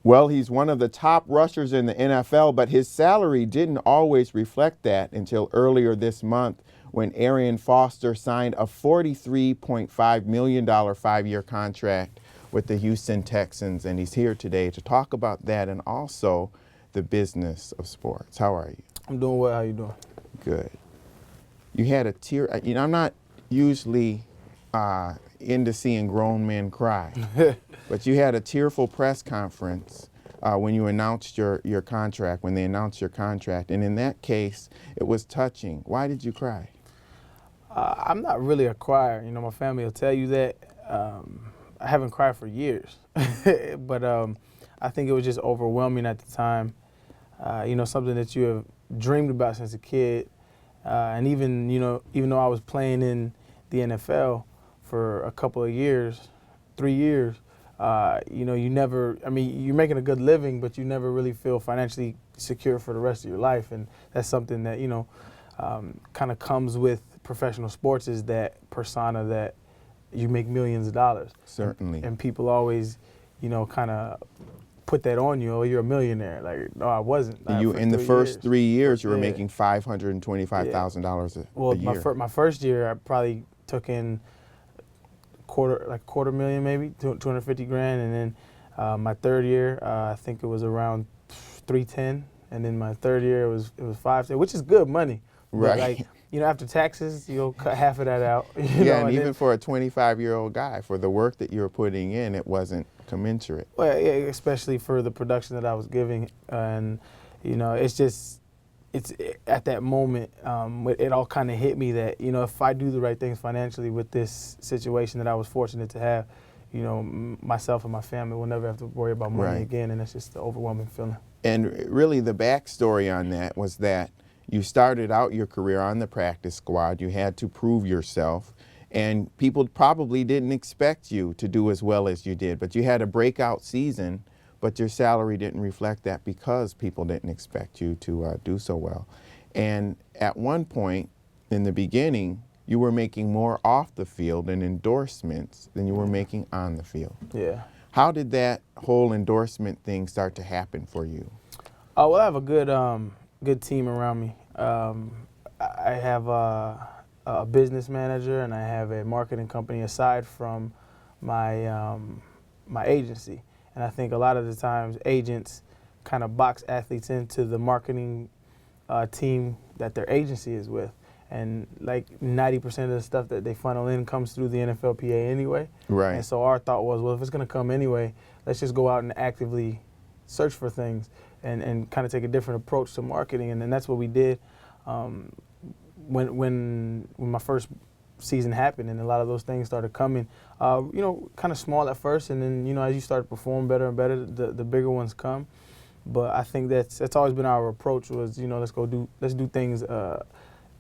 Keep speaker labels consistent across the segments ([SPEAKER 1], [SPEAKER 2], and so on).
[SPEAKER 1] Well, he's one of the top rushers in the NFL, but his salary didn't always reflect that until earlier this month when Arian Foster signed a $43.5 million 5-year contract with the Houston Texans. And he's here today to talk about that and also the business of sports. How are you?
[SPEAKER 2] I'm doing well. How you doing?
[SPEAKER 1] Good. You had a tear. I'm not usually into seeing grown men cry, but you had a tearful press conference when you announced your contract, when they announced your contract. And in that case, it was touching. Why did you cry?
[SPEAKER 2] I'm not really a crier. My family will tell you that. I haven't cried for years, but I think it was just overwhelming at the time. Something that you have dreamed about since a kid. And even though I was playing in the NFL for a couple of years, 3 years, you never, you're making a good living, but you never really feel financially secure for the rest of your life. And that's something that, kind of comes with professional sports, is that persona that you make millions of dollars.
[SPEAKER 1] Certainly.
[SPEAKER 2] And people always, kind of put that on you. Oh, you're a millionaire. Like, no, I wasn't.
[SPEAKER 1] You in the first 3 years, you were making $525,000 a year.
[SPEAKER 2] My first year, I probably took in quarter million, maybe 250 grand, and then my third year, I think it was around 310, and then my third year it was 510, which is good money.
[SPEAKER 1] Right.
[SPEAKER 2] But after taxes, you'll cut half of that out.
[SPEAKER 1] And even for a 25-year-old guy, for the work that you were putting in, it wasn't commensurate.
[SPEAKER 2] Well, yeah, especially for the production that I was giving, and it's at that moment, it all kind of hit me that if I do the right things financially with this situation that I was fortunate to have, myself and my family will never have to worry about money again, and it's just the overwhelming feeling.
[SPEAKER 1] And really, the backstory on that was that you started out your career on the practice squad. You had to prove yourself, and people probably didn't expect you to do as well as you did. But you had a breakout season, but your salary didn't reflect that because people didn't expect you to do so well. And at one point in the beginning, you were making more off the field in endorsements than you were making on the field.
[SPEAKER 2] Yeah.
[SPEAKER 1] How did that whole endorsement thing start to happen for you?
[SPEAKER 2] Oh, well, I have a good team around me. I have a business manager, and I have a marketing company aside from my my agency. And I think a lot of the times agents kind of box athletes into the marketing team that their agency is with. And like 90% of the stuff that they funnel in comes through the NFLPA anyway.
[SPEAKER 1] Right.
[SPEAKER 2] And so our thought was, well, if it's going to come anyway, let's just go out and actively search for things and kind of take a different approach to marketing. And then that's what we did when my first season happened, and a lot of those things started coming, kind of small at first, and then, as you start to perform better and better, the bigger ones come. But I think that's always been our approach, was, let's do things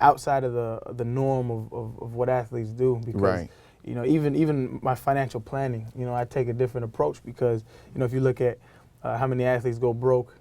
[SPEAKER 2] outside of the norm of what athletes do, because even my financial planning, I take a different approach, because if you look at how many athletes go broke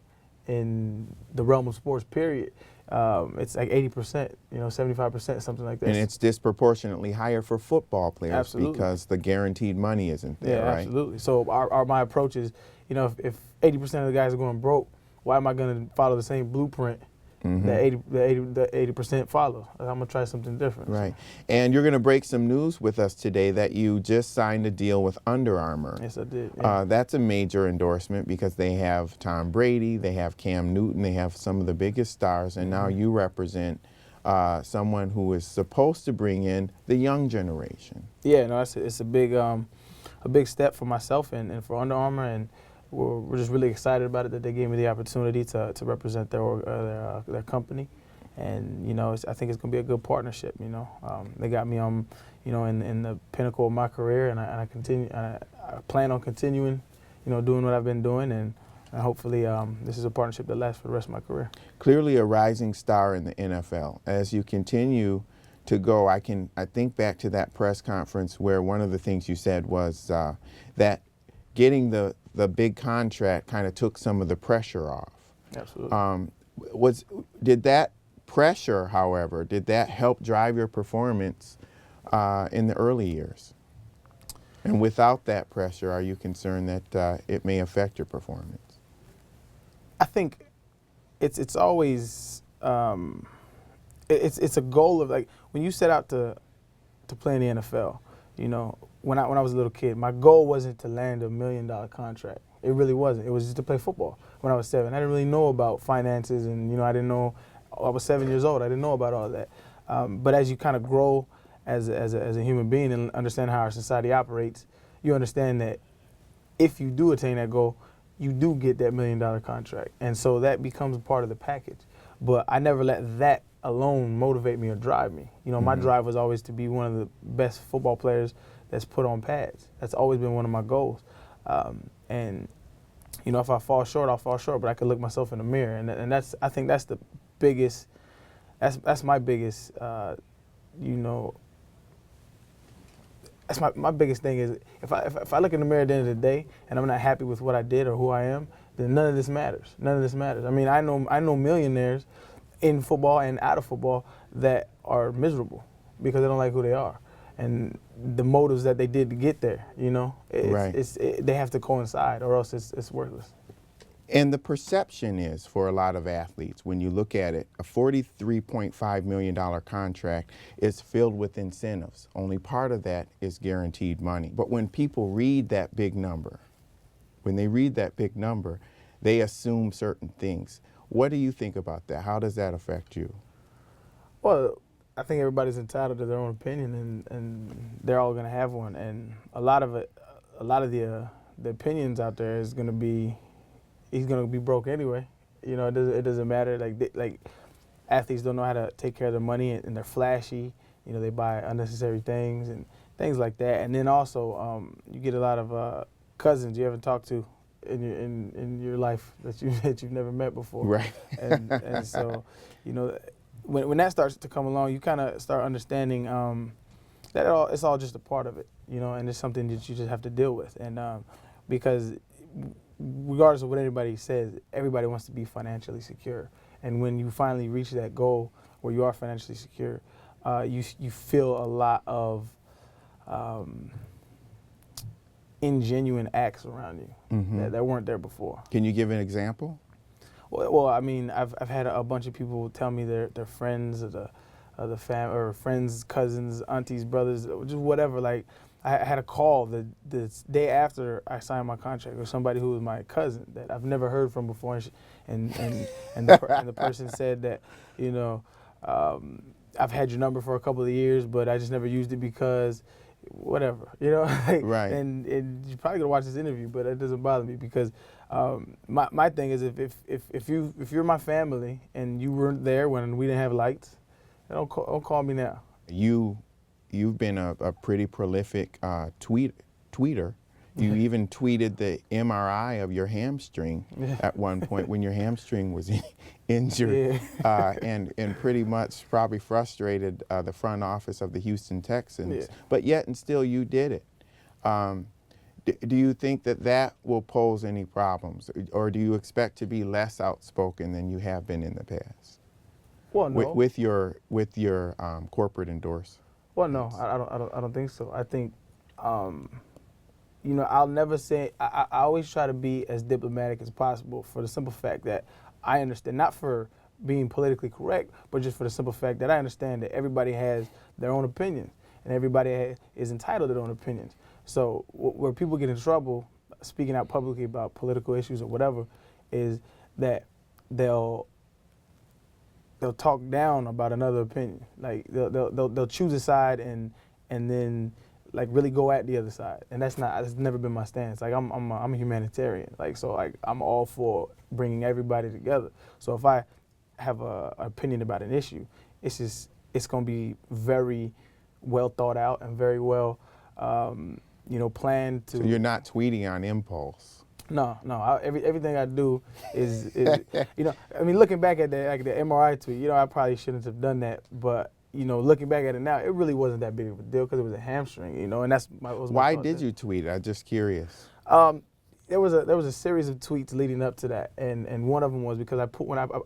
[SPEAKER 2] in the realm of sports, period, it's like 80%, 75%, something like that.
[SPEAKER 1] And it's disproportionately higher for football players.
[SPEAKER 2] Absolutely.
[SPEAKER 1] Because the guaranteed money isn't there, right?
[SPEAKER 2] Absolutely. So my approach is, if 80% of the guys are going broke, why am I going to follow the same blueprint that 80% follow? I'm going to try something different.
[SPEAKER 1] Right. And you're going to break some news with us today that you just signed a deal with Under Armour.
[SPEAKER 2] Yes, I did. Yeah.
[SPEAKER 1] That's a major endorsement, because they have Tom Brady, they have Cam Newton, they have some of the biggest stars, and now you represent someone who is supposed to bring in the young generation.
[SPEAKER 2] Yeah, no, it's a big step for myself and for Under Armour, and we're just really excited about it, that they gave me the opportunity to represent their company, and I think it's going to be a good partnership. They got me on in the pinnacle of my career, and I plan on continuing doing what I've been doing, and hopefully this is a partnership that lasts for the rest of my career.
[SPEAKER 1] Clearly a rising star in the NFL. As you continue to go, I think back to that press conference where one of the things you said was that getting the big contract kind of took some of the pressure off.
[SPEAKER 2] Absolutely.
[SPEAKER 1] Did that pressure, however, did that help drive your performance in the early years? And without that pressure, are you concerned that it may affect your performance?
[SPEAKER 2] I think it's always it's a goal of, like, when you set out to play in the NFL. You know, when I was a little kid, my goal wasn't to land $1 million contract. It really wasn't. It was just to play football. When I was 7, I didn't really know about finances, and I didn't know. I was 7 years old. I didn't know about all that. But as you kind of grow as a human being and understand how our society operates, you understand that if you do attain that goal, you do get that $1 million contract, and so that becomes part of the package. But I never let that alone motivate me or drive me. My drive was always to be one of the best football players that's put on pads. That's always been one of my goals. And if I fall short, I'll fall short. But I can look myself in the mirror, and I think that's the biggest. That's my biggest. That's my biggest thing is if I look in the mirror at the end of the day and I'm not happy with what I did or who I am, then none of this matters. None of this matters. I mean, I know millionaires in football and out of football that are miserable because they don't like who they are, and the motives that they did to get there. They have to coincide, or else it's worthless.
[SPEAKER 1] And the perception is, for a lot of athletes, when you look at it, a $43.5 million contract is filled with incentives. Only part of that is guaranteed money. But when people read that big number, they assume certain things. What do you think about that? How does that affect you?
[SPEAKER 2] Well, I think everybody's entitled to their own opinion, and they're all going to have one. And a lot of the opinions out there is going to be, he's going to be broke anyway. It doesn't matter. Like athletes don't know how to take care of their money, and they're flashy. They buy unnecessary things and things like that. And then also, you get a lot of cousins you haven't talked to in your life that you've never met before.
[SPEAKER 1] Right.
[SPEAKER 2] And so, when that starts to come along, you kind of start understanding that it's all just a part of it, and it's something that you just have to deal with. And because regardless of what anybody says, everybody wants to be financially secure. And when you finally reach that goal where you are financially secure, you feel a lot of ingenuine acts around you that weren't there before.
[SPEAKER 1] Can you give an example?
[SPEAKER 2] Well, I mean, I've had a bunch of people tell me their friends or the or friends, cousins, aunties, brothers, just whatever. Like, I had a call the day after I signed my contract with somebody who was my cousin that I've never heard from before, and the person said that, I've had your number for a couple of years, but I just never used it because whatever,
[SPEAKER 1] Right.
[SPEAKER 2] And you're probably gonna watch this interview, but it doesn't bother me because my thing is if you're my family and you weren't there when we didn't have lights, don't call me now.
[SPEAKER 1] You've been a pretty prolific tweeter. You even tweeted the MRI of your hamstring at one point when your hamstring was injured, and pretty much probably frustrated the front office of the Houston Texans.
[SPEAKER 2] Yeah.
[SPEAKER 1] But yet and still you did it. Do you think that will pose any problems, or do you expect to be less outspoken than you have been in the past?
[SPEAKER 2] Well, no.
[SPEAKER 1] With your corporate endorse.
[SPEAKER 2] Well, no, I don't think so. I think, I'll never say. I always try to be as diplomatic as possible for the simple fact that I understand, not for being politically correct, but just for the simple fact that I understand that everybody has their own opinions and everybody is entitled to their own opinions. So where people get in trouble speaking out publicly about political issues or whatever is that they'll talk down about another opinion. Like they'll choose a side and then like really go at the other side, and that's never been my stance. Like I'm a humanitarian. Like so like I'm all for bringing everybody together. So if I have an opinion about an issue, it's gonna be very well thought out and very well planned to.
[SPEAKER 1] So you're not tweeting on impulse.
[SPEAKER 2] No. Everything I do is I mean, looking back at the MRI tweet, I probably shouldn't have done that, but looking back at it now, it really wasn't that big of a deal because it was a hamstring, and that's my.
[SPEAKER 1] Why did you tweet? I'm just curious.
[SPEAKER 2] There was a series of tweets leading up to that, and one of them was because I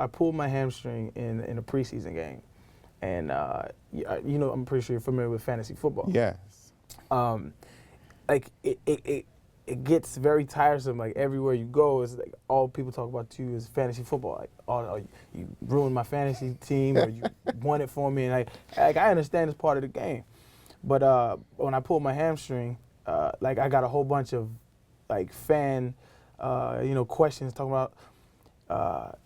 [SPEAKER 2] pulled my hamstring in a preseason game, and I'm pretty sure you're familiar with fantasy football.
[SPEAKER 1] Yes.
[SPEAKER 2] Like it gets very tiresome. Like everywhere you go, it's like all people talk about you is fantasy football. Like, oh, you ruined my fantasy team, or you won it for me. And like I understand it's part of the game, but when I pulled my hamstring, like I got a whole bunch of like fan, questions talking about.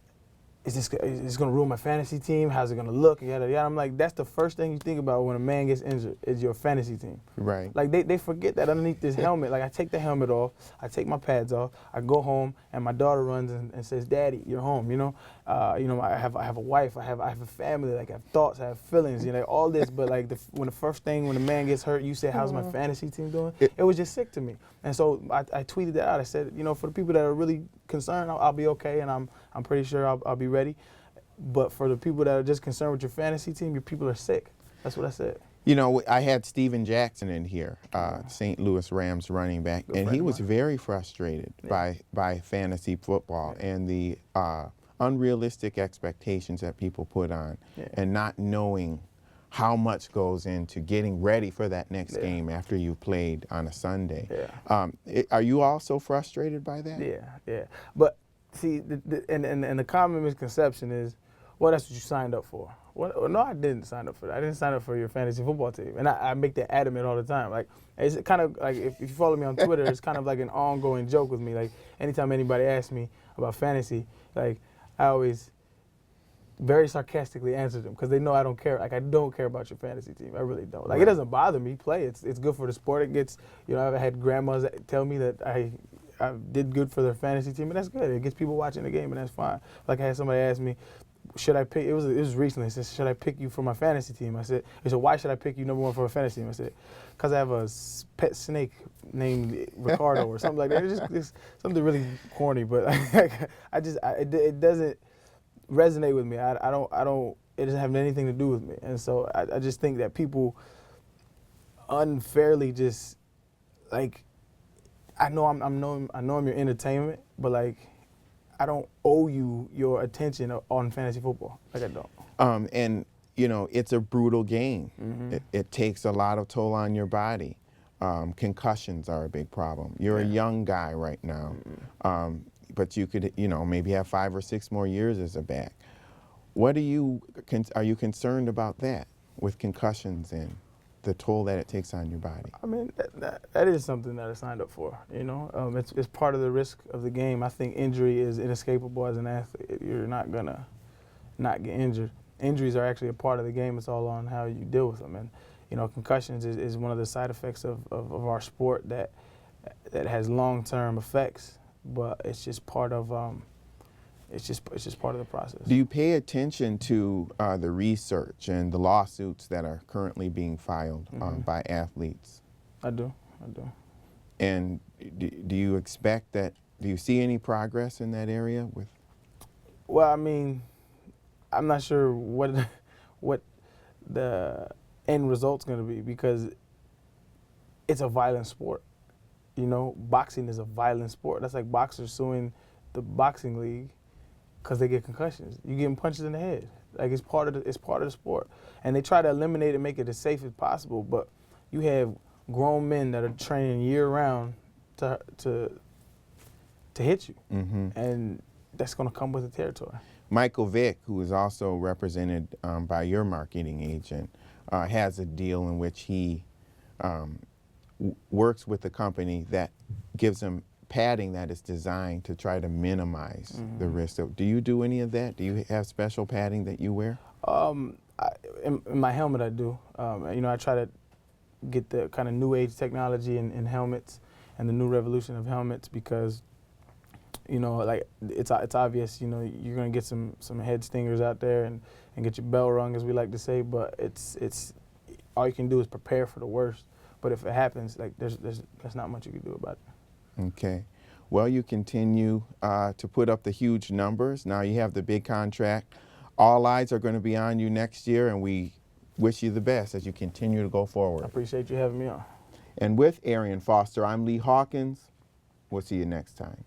[SPEAKER 2] Is this going to ruin my fantasy team? How's it going to look? Yada, yada. I'm like, that's the first thing you think about when a man gets injured is your fantasy team.
[SPEAKER 1] Right.
[SPEAKER 2] Like, they forget that underneath this helmet. Like, I take the helmet off. I take my pads off. I go home, and my daughter runs and says, Daddy, you're home, I have a wife. I have a family. Like, I have thoughts. I have feelings, all this. But, like, when a man gets hurt, you say, how's my fantasy team doing? It was just sick to me. And so I tweeted that out. I said, for the people that are really concerned, I'll be okay, and I'm pretty sure I'll be ready. But for the people that are just concerned with your fantasy team, your people are sick. That's what I said.
[SPEAKER 1] I had Steven Jackson in here, St. Louis Rams running back, and he was very frustrated by fantasy football and the unrealistic expectations that people put on, and not knowing how much goes into getting ready for that next game after you played on a Sunday. Are you also frustrated by that?
[SPEAKER 2] Yeah. But see, the common misconception is, well, that's what you signed up for. Well, no, I didn't sign up for that. I didn't sign up for your fantasy football team. And I make that adamant all the time. Like, it's kind of like, if you follow me on Twitter, it's kind of like an ongoing joke with me. Like, anytime anybody asks me about fantasy, like, I always very sarcastically answer them because they know I don't care. Like, I don't care about your fantasy team. I really don't. Like, It doesn't bother me. Play. It's good for the sport. It gets, I've had grandmas tell me that I did good for their fantasy team, and that's good. It gets people watching the game, and that's fine. Like, I had somebody ask me, should I pick, it was recently, he said, should I pick you for my fantasy team? I said, why should I pick you number one for a fantasy team? I said, because I have a pet snake named Ricardo or something like that. It's something really corny, but it doesn't resonate with me. I don't, it doesn't have anything to do with me. And so I just think that people unfairly just, like, I know I'm your entertainment, but like, I don't owe you your attention on fantasy football. Like, I don't.
[SPEAKER 1] And it's a brutal game.
[SPEAKER 2] Mm-hmm.
[SPEAKER 1] It takes a lot of toll on your body. Concussions are a big problem. You're a young guy right now, but you could, maybe have 5 or 6 more years as a back. Are you concerned about that with concussions and the toll that it takes on your body?
[SPEAKER 2] I mean, that is something that I signed up for, It's part of the risk of the game. I think injury is inescapable as an athlete. You're not going to not get injured. Injuries are actually a part of the game. It's all on how you deal with them. And, concussions is one of the side effects of our sport that has long-term effects, but it's just part of it's just part of the process.
[SPEAKER 1] Do you pay attention to the research and the lawsuits that are currently being filed by athletes?
[SPEAKER 2] I do.
[SPEAKER 1] And do you expect that? Do you see any progress in that area?
[SPEAKER 2] Well, I mean, I'm not sure what the end result's going to be because it's a violent sport. Boxing is a violent sport. That's like boxers suing the boxing league because they get concussions. You getting punches in the head. Like, it's part of the sport. And they try to eliminate it and make it as safe as possible, but you have grown men that are training year-round to hit you. And that's going to come with the territory.
[SPEAKER 1] Michael Vick, who is also represented by your marketing agent, has a deal in which he works with a company that gives him padding that is designed to try to minimize the risk. So do you do any of that? Do you have special padding that you wear?
[SPEAKER 2] In my helmet, I do. I try to get the kind of new age technology in helmets and the new revolution of helmets because, like it's obvious, you're gonna get some head stingers out there and get your bell rung, as we like to say. But it's all you can do is prepare for the worst. But if it happens, like there's not much you can do about it.
[SPEAKER 1] Okay. Well, you continue to put up the huge numbers. Now you have the big contract. All eyes are going to be on you next year, and we wish you the best as you continue to go forward.
[SPEAKER 2] I appreciate you having me on.
[SPEAKER 1] And with Arian Foster, I'm Lee Hawkins. We'll see you next time.